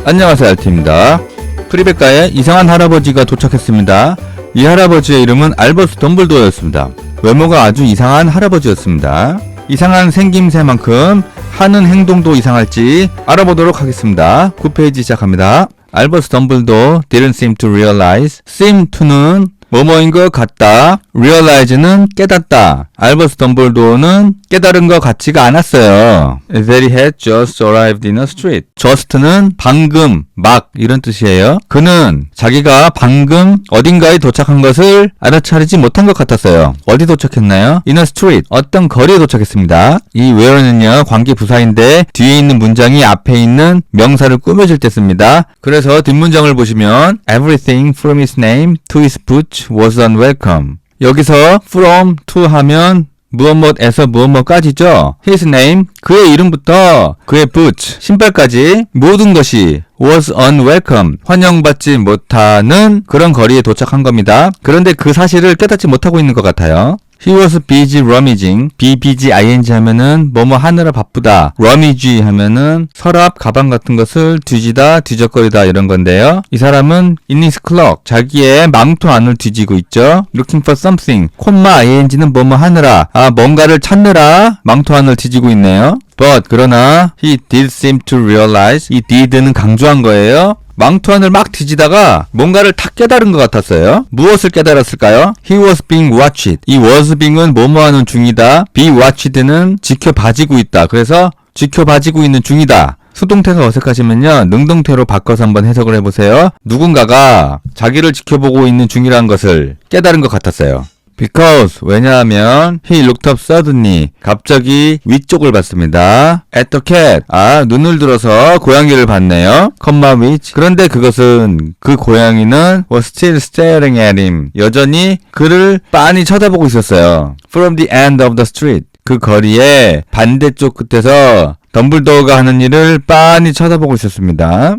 안녕하세요, 알티입니다. 프리백가에 이상한 할아버지가 도착했습니다. 이 할아버지의 이름은 알버스 덤블도어였습니다. 외모가 아주 이상한 할아버지였습니다. 이상한 생김새만큼 하는 행동도 이상할지 알아보도록 하겠습니다. 9페이지 시작합니다. 알버스 덤블도어 didn't seem to realize. seem to는 뭐뭐인 것 같다. realize는 깨닫다. 알버스 덤블도어는 깨달은 것 같지가 않았어요. That he had just arrived in a street. just는 방금, 막 이런 뜻이에요. 그는 자기가 방금 어딘가에 도착한 것을 알아차리지 못한 것 같았어요. 어디 도착했나요? In a street. 어떤 거리에 도착했습니다. 이 where는요, 관계 부사인데 뒤에 있는 문장이 앞에 있는 명사를 꾸며줄 때 씁니다. 그래서 뒷문장을 보시면 Everything from his name to his boots was unwelcome. 여기서 from to 하면 무엇무엇에서 무엇무엇까지죠. His name, 그의 이름부터 그의 boots, 신발까지 모든 것이 was unwelcome, 환영받지 못하는 그런 거리에 도착한 겁니다. 그런데 그 사실을 깨닫지 못하고 있는 것 같아요. He was busy rummaging. B-B-G-I-N-G 하면은 뭐뭐 하느라 바쁘다. rummage 하면은 서랍, 가방 같은 것을 뒤지다, 뒤적거리다 이런 건데요. 이 사람은 in his cloak, 자기의 망토 안을 뒤지고 있죠. Looking for something. 콤마-ing는 뭐뭐 하느라, 뭔가를 찾느라 망토 안을 뒤지고 있네요. But 그러나 he did seem to realize. 이 did는 강조한 거예요. 망토 안을 막 뒤지다가 뭔가를 탁 깨달은 것 같았어요. 무엇을 깨달았을까요? He was being watched. 이 was being은 뭐뭐 하는 중이다. be watched는 지켜봐지고 있다. 그래서 지켜봐지고 있는 중이다. 수동태가 어색하시면요, 능동태로 바꿔서 한번 해석을 해보세요. 누군가가 자기를 지켜보고 있는 중이라는 것을 깨달은 것 같았어요. Because, 왜냐하면 he looked up suddenly, 갑자기 위쪽을 봤습니다. At the cat, 눈을 들어서 고양이를 봤네요. comma which, 그런데 그것은 그 고양이는 was still staring at him, 여전히 그를 빤히 쳐다보고 있었어요. From the end of the street, 그 거리의 반대쪽 끝에서 덤블도어가 하는 일을 빤히 쳐다보고 있었습니다.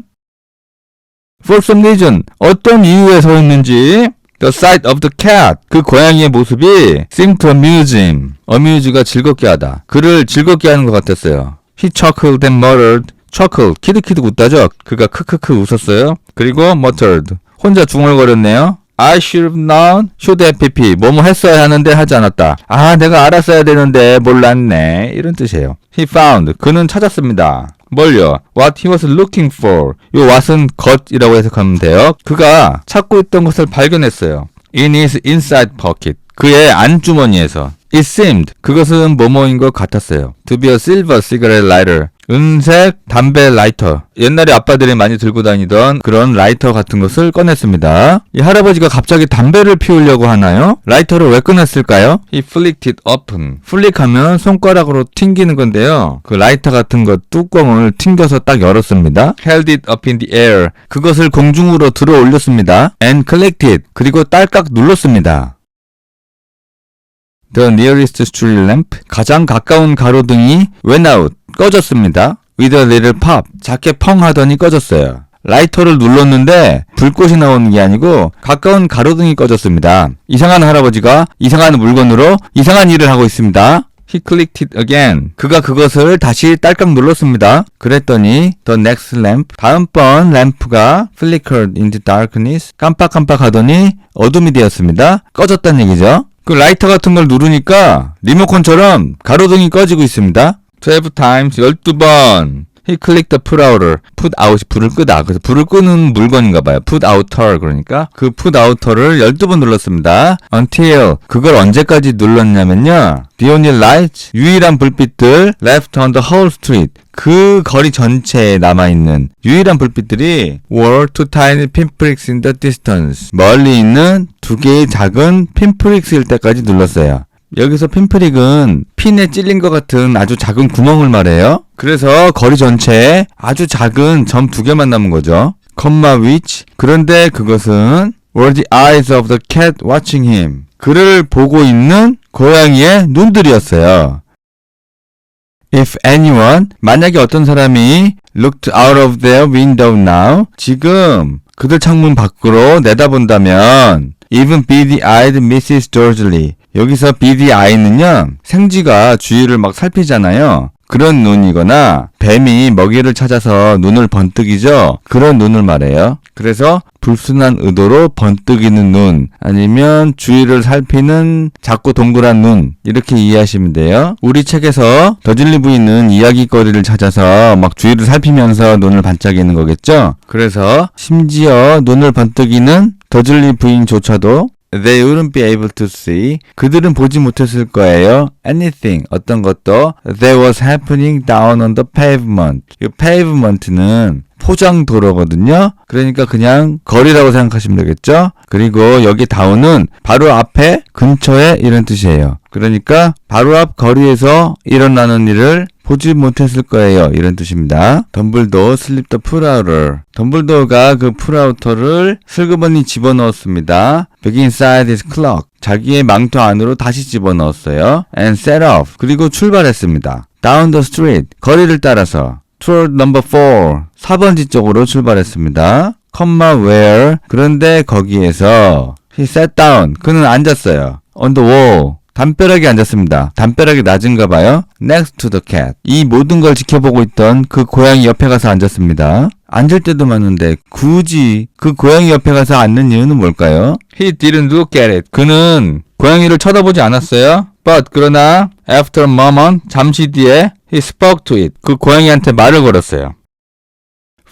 For some reason, 어떤 이유에 서 있는지 The sight of the cat. 그 고양이의 모습이 seemed to amuse him. amuse가 즐겁게 하다. 그를 즐겁게 하는 것 같았어요. He chuckled and muttered. chuckle, 키득키득 웃다죠? 그가 크크크 웃었어요. 그리고 muttered. 혼자 중얼거렸네요. I should have known. should have pp. 뭐뭐 했어야 하는데 하지 않았다. 내가 알았어야 되는데 몰랐네. 이런 뜻이에요. He found. 그는 찾았습니다. 뭘요? What he was looking for. 요 what은 것이라고 해석하면 돼요. 그가 찾고 있던 것을 발견했어요. In his inside pocket. 그의 안주머니에서. It seemed. 그것은 뭐뭐인 것 같았어요. To be a silver cigarette lighter. 은색 담배 라이터. 옛날에 아빠들이 많이 들고 다니던 그런 라이터 같은 것을 꺼냈습니다. 이 할아버지가 갑자기 담배를 피우려고 하나요? 라이터를 왜 꺼냈을까요? He flicked it open. 플릭하면 손가락으로 튕기는 건데요. 그 라이터 같은 것 뚜껑을 튕겨서 딱 열었습니다. Held it up in the air. 그것을 공중으로 들어 올렸습니다. And collected. 그리고 딸깍 눌렀습니다. The nearest street lamp. 가장 가까운 가로등이 went out. 꺼졌습니다. With a little pop. 작게 펑 하더니 꺼졌어요. 라이터를 눌렀는데 불꽃이 나오는 게 아니고 가까운 가로등이 꺼졌습니다. 이상한 할아버지가 이상한 물건으로 이상한 일을 하고 있습니다. He clicked it again. 그가 그것을 다시 딸깍 눌렀습니다. 그랬더니 the next lamp. 다음번 램프가 flickered in the darkness. 깜빡깜빡 하더니 어둠이 되었습니다. 꺼졌다는 얘기죠. 그 라이터 같은 걸 누르니까 리모컨처럼 가로등이 꺼지고 있습니다. 12 times, 12번. He clicked the put outer. put out이 불을 끄다. 그래서 불을 끄는 물건인가 봐요. put outer 그러니까 그 put outer를 12번 눌렀습니다. Until. 그걸 언제까지 눌렀냐면요. The only lights. 유일한 불빛들 left on the whole street. 그 거리 전체에 남아있는 유일한 불빛들이 were two tiny pinpricks in the distance. 멀리 있는 두 개의 작은 pinpricks일 때까지 눌렀어요. 여기서 핀프릭은 핀에 찔린 것 같은 아주 작은 구멍을 말해요. 그래서 거리 전체에 아주 작은 점 두 개만 남은 거죠. comma which. 그런데 그것은 were the eyes of the cat watching him. 그를 보고 있는 고양이의 눈들이었어요. If anyone, 만약에 어떤 사람이 looked out of their window now, 지금 그들 창문 밖으로 내다본다면 even beady-eyed Mrs. Dursley. 여기서 beady-eye는요, 생쥐가 주위를 막 살피잖아요. 그런 눈이거나 뱀이 먹이를 찾아서 눈을 번뜩이죠. 그런 눈을 말해요. 그래서 불순한 의도로 번뜩이는 눈, 아니면 주위를 살피는 작고 동그란 눈, 이렇게 이해하시면 돼요. 우리 책에서 더즐리 부인은 이야기거리를 찾아서 막 주위를 살피면서 눈을 반짝이는 거겠죠. 그래서 심지어 눈을 번뜩이는 더즐리 부인조차도 They wouldn't be able to see. 그들은 보지 못했을 거예요. Anything, 어떤 것도 that was happening down on the pavement. 이 pavement는 포장도로거든요. 그러니까 그냥 거리라고 생각하시면 되겠죠. 그리고 여기 down은 바로 앞에, 근처에 이런 뜻이에요. 그러니까 바로 앞 거리에서 일어나는 일을 보지 못했을 거예요. 이런 뜻입니다. 덤블도어 슬립 더 풀아우터. 덤블도어가 그 풀아우터를 슬그머니 집어넣었습니다. Back inside his cloak. 자기의 망토 안으로 다시 집어넣었어요. And set off. 그리고 출발했습니다. Down the street. 거리를 따라서. Toward number 4. 4번지 쪽으로 출발했습니다. comma where. 그런데 거기에서 he sat down. 그는 앉았어요. On the wall. 담벼락에 앉았습니다. 담벼락이 낮은가 봐요. Next to the cat. 이 모든 걸 지켜보고 있던 그 고양이 옆에 가서 앉았습니다. 앉을 때도 많은데 굳이 그 고양이 옆에 가서 앉는 이유는 뭘까요? He didn't look at it. 그는 고양이를 쳐다보지 않았어요. But 그러나 after a moment, 잠시 뒤에 he spoke to it. 그 고양이한테 말을 걸었어요.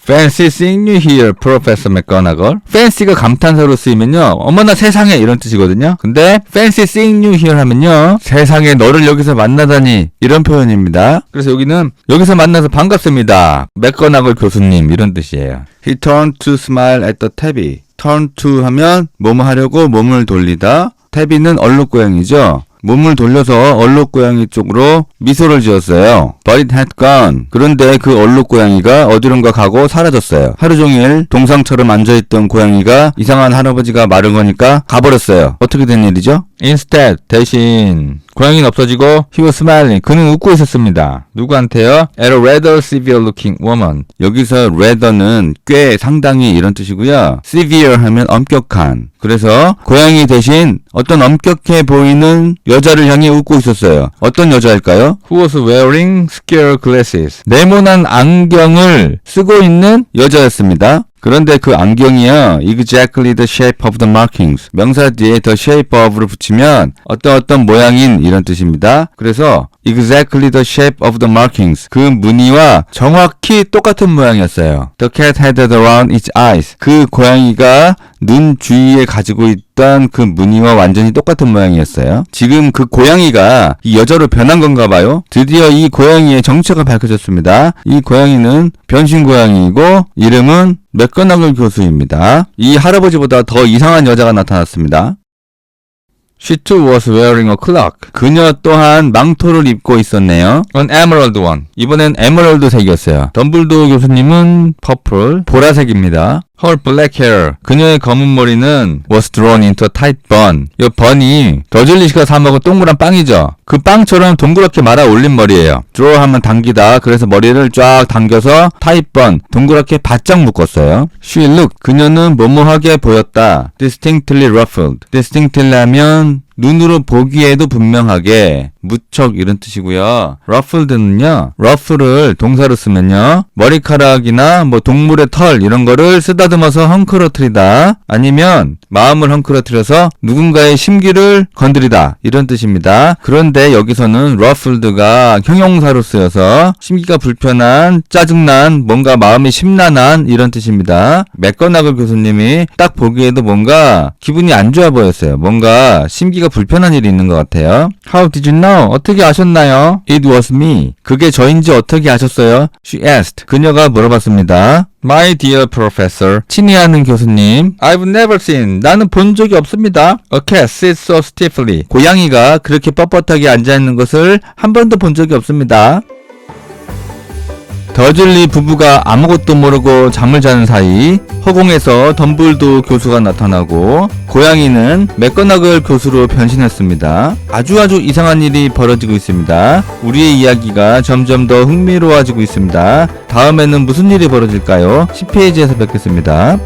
Fancy seeing you here, Professor McGonagall. Fancy가 감탄사로 쓰이면요, 어머나 세상에 이런 뜻이거든요. 근데 Fancy seeing you here 하면요, 세상에 너를 여기서 만나다니 이런 표현입니다. 그래서 여기는 여기서 만나서 반갑습니다, 맥거나걸 교수님, 이런 뜻이에요. He turned to smile at the tabby. Turn to 하면 뭐뭐 하려고 몸을 돌리다. tabby는 얼룩고양이죠. 몸을 돌려서 얼룩고양이 쪽으로 미소를 지었어요. But it had gone. 그런데 그 얼룩고양이가 어디론가 가고 사라졌어요. 하루 종일 동상처럼 앉아있던 고양이가 이상한 할아버지가 말을 거니까 가버렸어요. 어떻게 된 일이죠? Instead, 대신 고양이는 없어지고 he was smiling. 그는 웃고 있었습니다. 누구한테요? At a rather severe looking woman. 여기서 rather는 꽤 상당히 이런 뜻이고요. severe 하면 엄격한. 그래서 고양이 대신 어떤 엄격해 보이는 여자를 향해 웃고 있었어요. 어떤 여자일까요? Who was wearing scare glasses. 네모난 안경을 쓰고 있는 여자였습니다. 그런데 그 안경이요, exactly the shape of the markings. 명사 뒤에 the shape of를 붙이면 어떤 모양인 이런 뜻입니다. 그래서 exactly the shape of the markings. 그 무늬와 정확히 똑같은 모양이었어요. The cat had around its eyes. 그 고양이가 눈 주위에 가지고 있던 그 무늬와 완전히 똑같은 모양이었어요. 지금 그 고양이가 이 여자로 변한 건가 봐요. 드디어 이 고양이의 정체가 밝혀졌습니다. 이 고양이는 변신 고양이이고 이름은 맥거나글 교수입니다. 이 할아버지보다 더 이상한 여자가 나타났습니다. She too was wearing a cloak. 그녀 또한 망토를 입고 있었네요. An emerald one. 이번엔 에메랄드색이었어요. 덤블도어 교수님은 purple, 보라색입니다. Her black hair. 그녀의 검은 머리는 was drawn into a tight bun. 이 번이 더즐리시가 사 먹은 동그란 빵이죠. 그 빵처럼 동그랗게 말아 올린 머리예요. draw 하면 당기다. 그래서 머리를 쫙 당겨서 tight bun, 동그랗게 바짝 묶었어요. She looked. 그녀는 뭐뭐하게 보였다. distinctly ruffled. distinctly 하면 눈으로 보기에도 분명하게, 무척 이런 뜻이고요. ruffled는요, ruffle을 동사로 쓰면요, 머리카락이나 뭐 동물의 털 이런 거를 쓰다듬어서 헝클어뜨리다, 아니면 마음을 헝클어뜨려서 누군가의 심기를 건드리다 이런 뜻입니다. 그런데 여기서는 ruffled가 형용사로 쓰여서 심기가 불편한, 짜증난, 뭔가 마음이 심란한 이런 뜻입니다. 맥거나글 교수님이 딱 보기에도 뭔가 기분이 안 좋아 보였어요. 뭔가 심기가 불편한 일이 있는 것 같아요. How did you know? 어떻게 아셨나요? It was me. 그게 저인지 어떻게 아셨어요? She asked. 그녀가 물어봤습니다. My dear professor. 친애하는 교수님. I've never seen. 나는 본 적이 없습니다. A cat sits so stiffly. 고양이가 그렇게 뻣뻣하게 앉아있는 것을 한 번도 본 적이 없습니다. 더즐리 부부가 아무것도 모르고 잠을 자는 사이 허공에서 덤블도어 교수가 나타나고 고양이는 맥거나글 교수로 변신했습니다. 아주 이상한 일이 벌어지고 있습니다. 우리의 이야기가 점점 더 흥미로워지고 있습니다. 다음에는 무슨 일이 벌어질까요? 10페이지에서 뵙겠습니다.